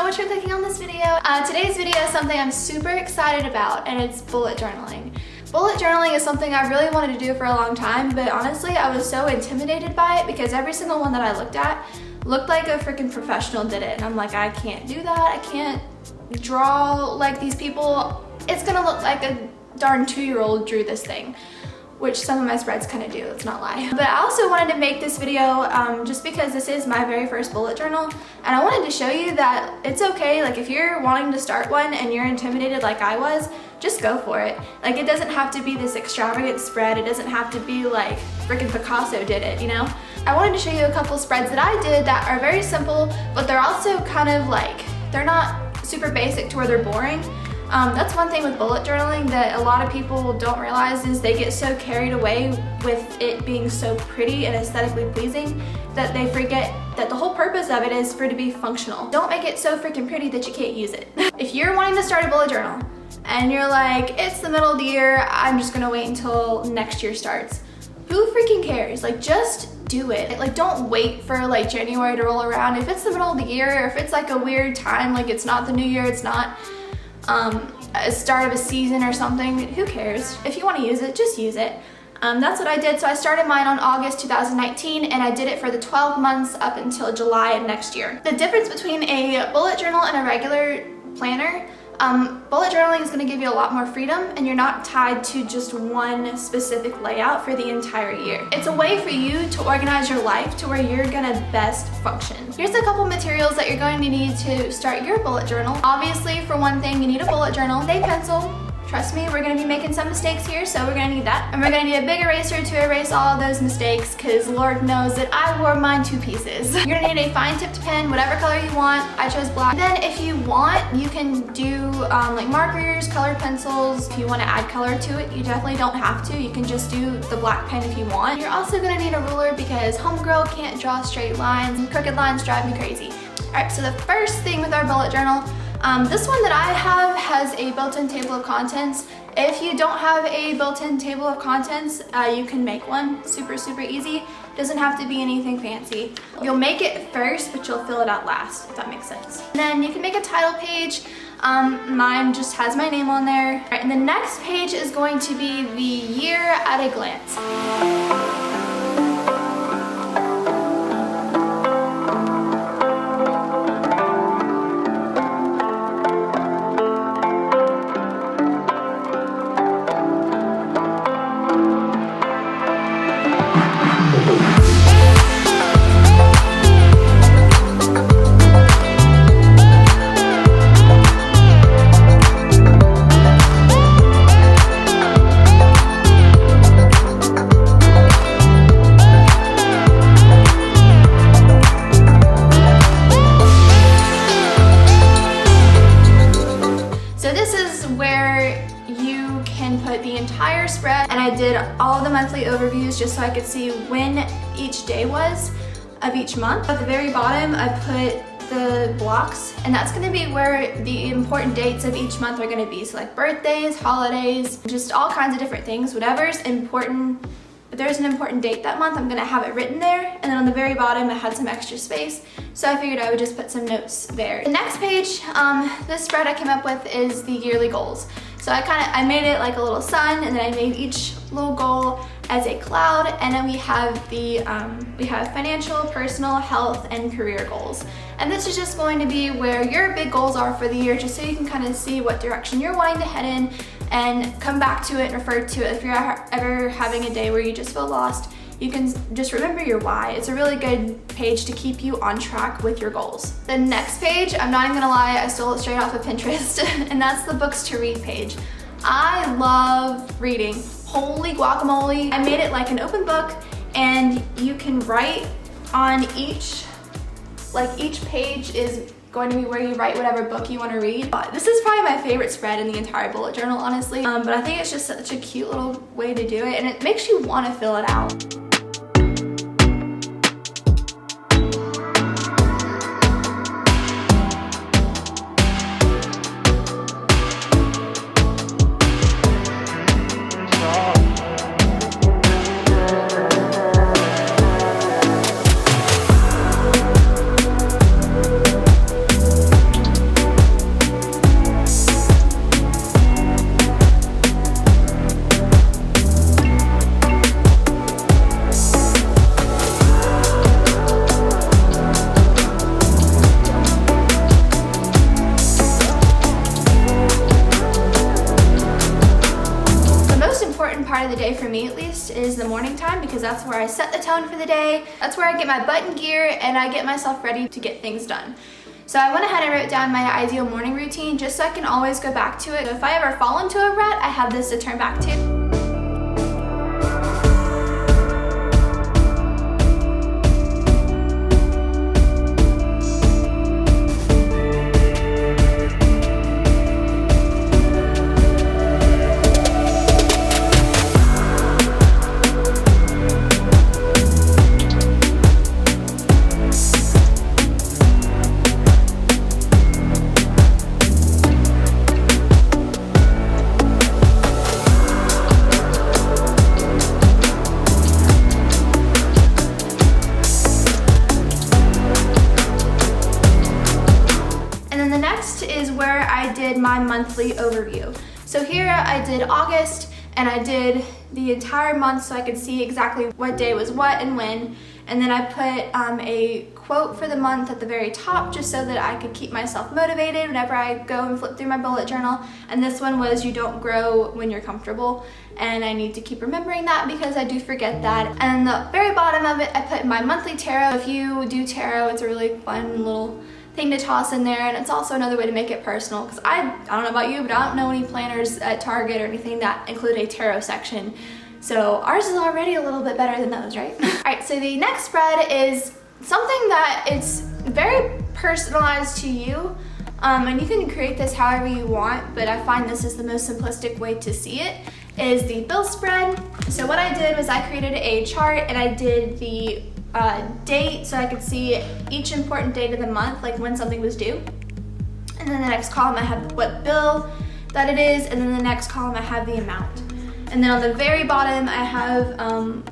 much for clicking on this video. Today's video is something I'm super excited about, and it's bullet journaling. Bullet journaling is something I really wanted to do for a long time, but honestly I was so intimidated by it because every single one that I looked at looked like a freaking professional did it, and I'm like, I can't do that. I can't draw like these people. It's gonna look like a darn 2-year-old drew this thing, which some of my spreads kind of do, let's not lie. But I also wanted to make this video just because this is my very first bullet journal, and I wanted to show you that it's okay. Like, if you're wanting to start one and you're intimidated like I was, just go for it. Like, it doesn't have to be this extravagant spread. It doesn't have to be like freaking Picasso did it, you know? I wanted to show you a couple spreads that I did that are very simple, but they're also kind of like, they're not super basic to where they're boring. That's one thing with bullet journaling that a lot of people don't realize is they get so carried away with it being so pretty and aesthetically pleasing that they forget that the whole purpose of it is for it to be functional. Don't make it so freaking pretty that you can't use it. If you're wanting to start a bullet journal and you're like, it's the middle of the year, I'm just gonna wait until next year starts. Who freaking cares? Like, just do it. Like, don't wait for like January to roll around. If it's the middle of the year, or if it's like a weird time, like it's not the new year, it's not a start of a season or something, who cares? If you want to use it, just use it. That's what I did. So I started mine on August 2019, and I did it for the 12 months up until July of next year. The difference between a bullet journal and a regular planner, bullet journaling is going to give you a lot more freedom, and you're not tied to just one specific layout for the entire year. It's a way for you to organize your life to where you're gonna best function. Here's a couple materials that you're going to need to start your bullet journal. Obviously, for one thing, you need a bullet journal, a pencil. Trust me, we're gonna be making some mistakes here, so we're gonna need that. And we're gonna need a big eraser to erase all of those mistakes, because Lord knows that I wore mine to pieces. You're gonna need a fine tipped pen, whatever color you want. I chose black. Then if you want, you can do like markers, colored pencils. If you wanna add color to it, you definitely don't have to. You can just do the black pen if you want. You're also gonna need a ruler because homegirl can't draw straight lines, and crooked lines drive me crazy. All right, so the first thing with our bullet journal, this one that I have has a built-in table of contents. If you don't have a built-in table of contents, you can make one. Super easy. Doesn't have to be anything fancy. You'll make it first, but you'll fill it out last, if that makes sense. And then you can make a title page. Mine just has my name on there. All right, and the next page is going to be the year at a glance. The entire spread, and I did all the monthly overviews just so I could see when each day was of each month. At the very bottom I put the blocks, and that's going to be where the important dates of each month are going to be. So like birthdays, holidays, just all kinds of different things. Whatever's important, if there's an important date that month, I'm going to have it written there. And then on the very bottom I had some extra space, so I figured I would just put some notes there. The next page, this spread I came up with is the yearly goals. So I made it like a little sun, and then I made each little goal as a cloud, and then we have the we have financial, personal, health, and career goals. And this is just going to be where your big goals are for the year, just so you can kind of see what direction you're wanting to head in and come back to it and refer to it. If you're ever having a day where you just feel lost, you can just remember your why. It's a really good page to keep you on track with your goals. The next page, I'm not even gonna lie, I stole it straight off of Pinterest, and that's the books to read page. I love reading. Holy guacamole. I made it like an open book, and you can write on each page is going to be where you write whatever book you want to read. This is probably my favorite spread in the entire bullet journal, honestly. But I think it's just such a cute little way to do it, and it makes you want to fill it out. important part of the day for me, at least, is the morning time, because that's where I set the tone for the day. That's where I get my butt in gear and I get myself ready to get things done. So I went ahead and wrote down my ideal morning routine just so I can always go back to it. So if I ever fall into a rut, I have this to turn back to. Is where I did my monthly overview. So here I did August and I did the entire month so I could see exactly what day was what and when. And then I put a quote for the month at the very top just so that I could keep myself motivated whenever I go and flip through my bullet journal. And this one was, you don't grow when you're comfortable. And I need to keep remembering that because I do forget that. And the very bottom of it, I put my monthly tarot. If you do tarot, it's a really fun little thing to toss in there, and it's also another way to make it personal, because I don't know about you, but I don't know any planners at Target or anything that include a tarot section. So ours is already a little bit better than those, right? All right, so the next spread is something that it's very personalized to you, and you can create this however you want, but I find this is the most simplistic way to see it, is the bill spread. So what I did was I created a chart and I did the date so I could see each important date of the month, like when something was due. And then the next column I have what bill that it is, and then the next column I have the amount. And then on the very bottom I have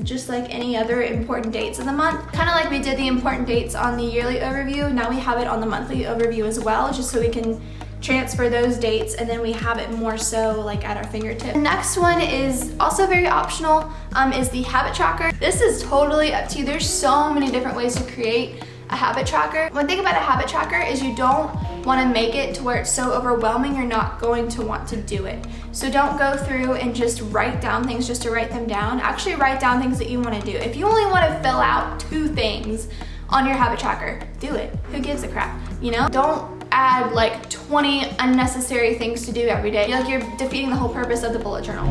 just like any other important dates of the month. Kind of like we did the important dates on the yearly overview, now we have it on the monthly overview as well, just so we can transfer those dates and then we have it more so like at our fingertips. The next one is also very optional, is the habit tracker. This is totally up to you. There's so many different ways to create a habit tracker. One thing about a habit tracker is you don't want to make it to where it's so overwhelming you're not going to want to do it. So don't go through and just write down things just to write them down. Actually write down things that you want to do. If you only want to fill out 2 things on your habit tracker, do it. Who gives a crap, you know? Don't add like 20 unnecessary things to do every day. Like you're defeating the whole purpose of the bullet journal.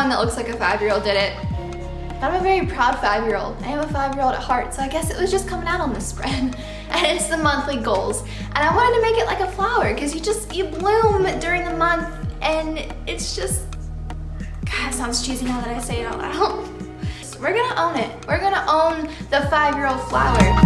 That looks like a 5-year-old did it. But I'm a very proud 5-year-old. I am a 5-year-old at heart, so I guess it was just coming out on this spread. And it's the monthly goals. And I wanted to make it like a flower, because you bloom during the month, and it's just, God, it sounds cheesy now that I say it out loud. We're gonna own it. We're gonna own the 5-year-old flower.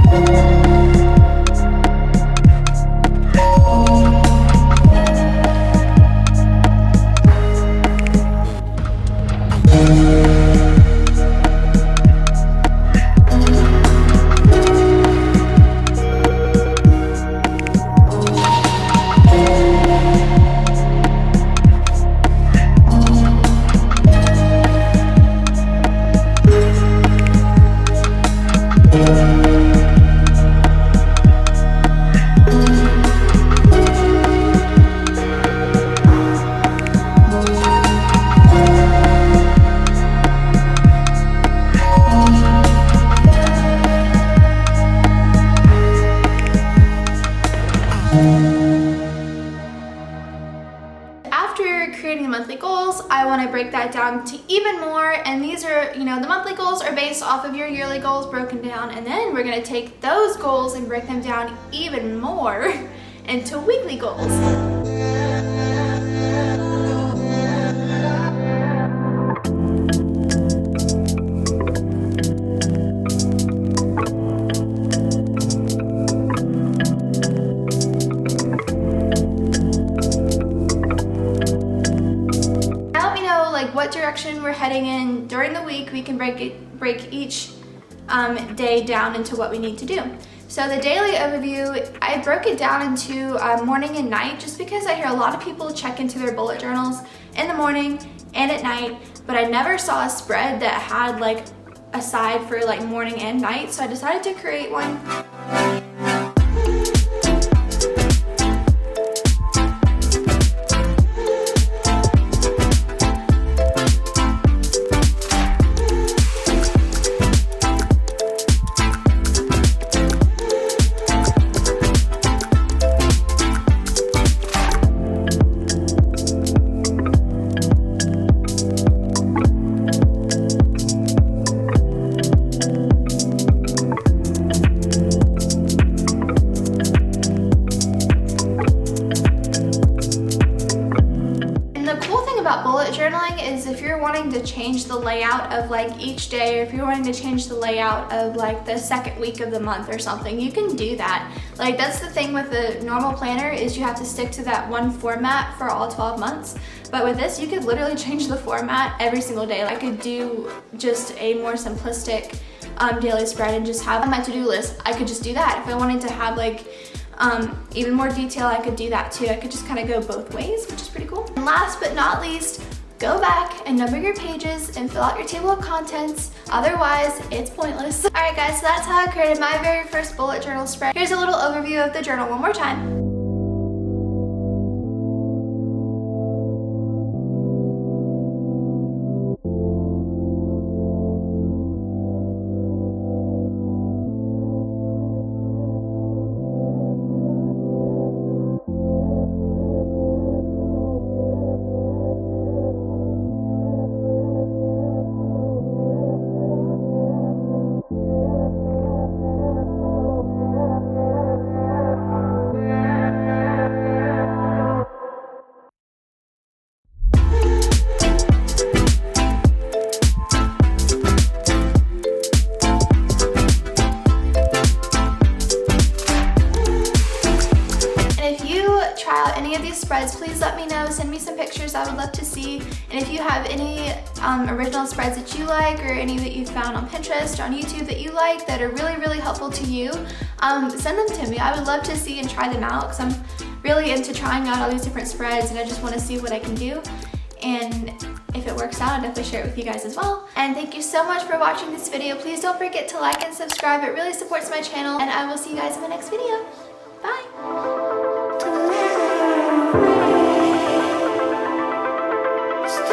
you're creating monthly goals, I want to break that down to even more. And these are, the monthly goals are based off of your yearly goals broken down. And then we're going to take those goals and break them down even more into weekly goals. What direction we're heading in during the week. We can break each day down into what we need to do. So the daily overview, I broke it down into morning and night, just because I hear a lot of people check into their bullet journals in the morning and at night, but I never saw a spread that had like a side for like morning and night, so I decided to create one. Is if you're wanting to change the layout of like each day, or if you're wanting to change the layout of like the second week of the month or something, you can do that. Like that's the thing with the normal planner, is you have to stick to that one format for all 12 months. But with this, you could literally change the format every single day. I could do just a more simplistic daily spread and just have on my to-do list. I could just do that. If I wanted to have like even more detail, I could do that too. I could just kind of go both ways, which is pretty cool. And last but not least, go back and number your pages and fill out your table of contents. Otherwise, it's pointless. All right guys, so that's how I created my very first bullet journal spread. Here's a little overview of the journal one more time. Any of these spreads, please let me know. Send me some pictures, I would love to see. And if you have any original spreads that you like, or any that you found on Pinterest or on YouTube that you like that are really helpful to you, send them to me. I would love to see and try them out, because I'm really into trying out all these different spreads and I just want to see what I can do. And if it works out, I'll definitely share it with you guys as well. And thank you so much for watching this video. Please don't forget to like and subscribe. It really supports my channel, and I will see you guys in my next video. Bye!